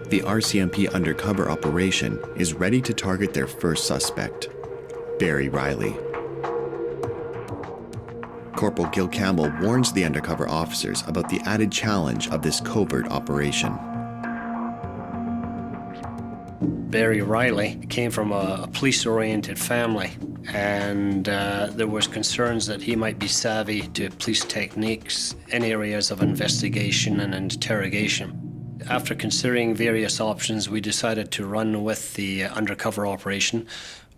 The RCMP undercover operation is ready to target their first suspect, Barry Riley. Corporal Gil Campbell warns the undercover officers about the added challenge of this covert operation. Barry Riley came from a police-oriented family, and there was concerns that he might be savvy to police techniques in areas of investigation and interrogation. After considering various options, we decided to run with the undercover operation,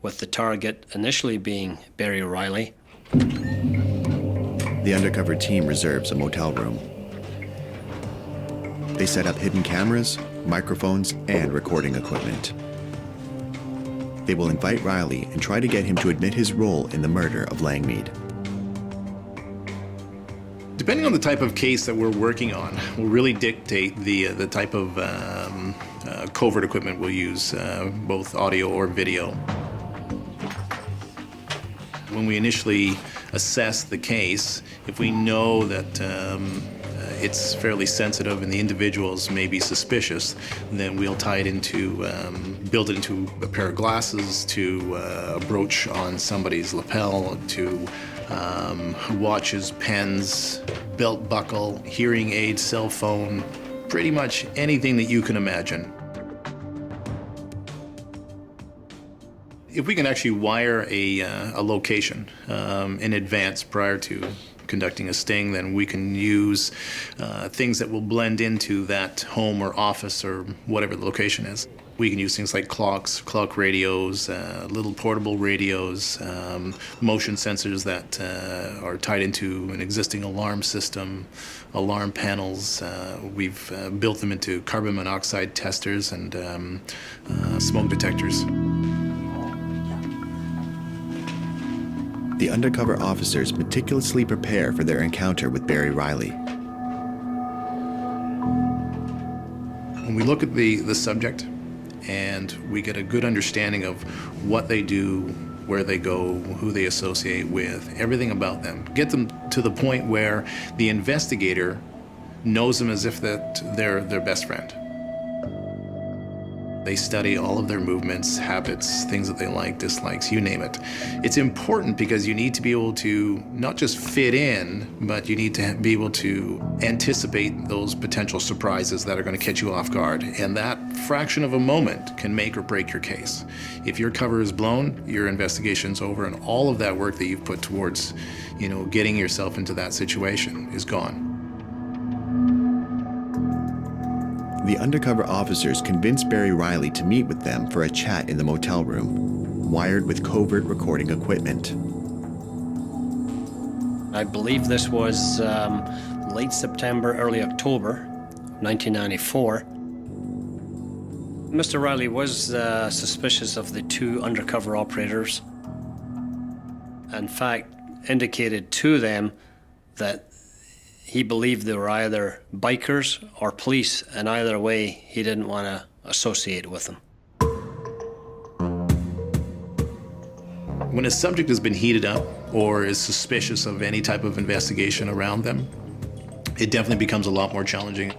with the target initially being Barry Riley. The undercover team reserves a motel room. They set up hidden cameras, microphones, and recording equipment. They will invite Riley and try to get him to admit his role in the murder of Langmead. Depending on the type of case that we're working on, will really dictate the type of covert equipment we'll use, both audio or video. When we initially assess the case, if we know that it's fairly sensitive and the individuals may be suspicious, then we'll tie it into, build it into a pair of glasses, to a brooch on somebody's lapel, to watches, pens, belt buckle, hearing aid, cell phone, pretty much anything that you can imagine. If we can actually wire a location in advance prior to conducting a sting, then we can use things that will blend into that home or office or whatever the location is. We can use things like clocks, clock radios, little portable radios, motion sensors that are tied into an existing alarm system, alarm panels. We've built them into carbon monoxide testers and smoke detectors. The undercover officers meticulously prepare for their encounter with Barry Riley. When we look at the subject and we get a good understanding of what they do, where they go, who they associate with, everything about them, get them to the point where the investigator knows them as if that they're their best friend. They study all of their movements, habits, things that they like, dislikes, you name it. It's important because you need to be able to not just fit in, but you need to be able to anticipate those potential surprises that are going to catch you off guard. And that fraction of a moment can make or break your case. If your cover is blown, your investigation's over, and all of that work that you've put towards, getting yourself into that situation is gone. The undercover officers convince Barry Riley to meet with them for a chat in the motel room, wired with covert recording equipment. I believe this was late September, early October, 1994. Mr. Riley was suspicious of the two undercover operators. In fact, indicated to them that he believed they were either bikers or police, and either way, he didn't want to associate with them. When a subject has been heated up or is suspicious of any type of investigation around them, it definitely becomes a lot more challenging.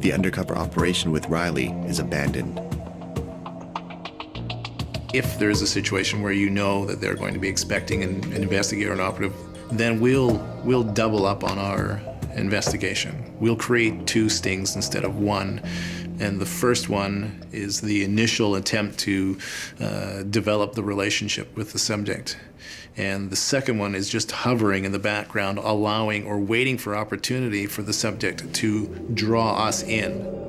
The undercover operation with Riley is abandoned. If there's a situation where you know that they're going to be expecting an investigator or an operative, then we'll double up on our investigation. We'll create two stings instead of one. And the first one is the initial attempt to develop the relationship with the subject. And the second one is just hovering in the background, allowing or waiting for opportunity for the subject to draw us in.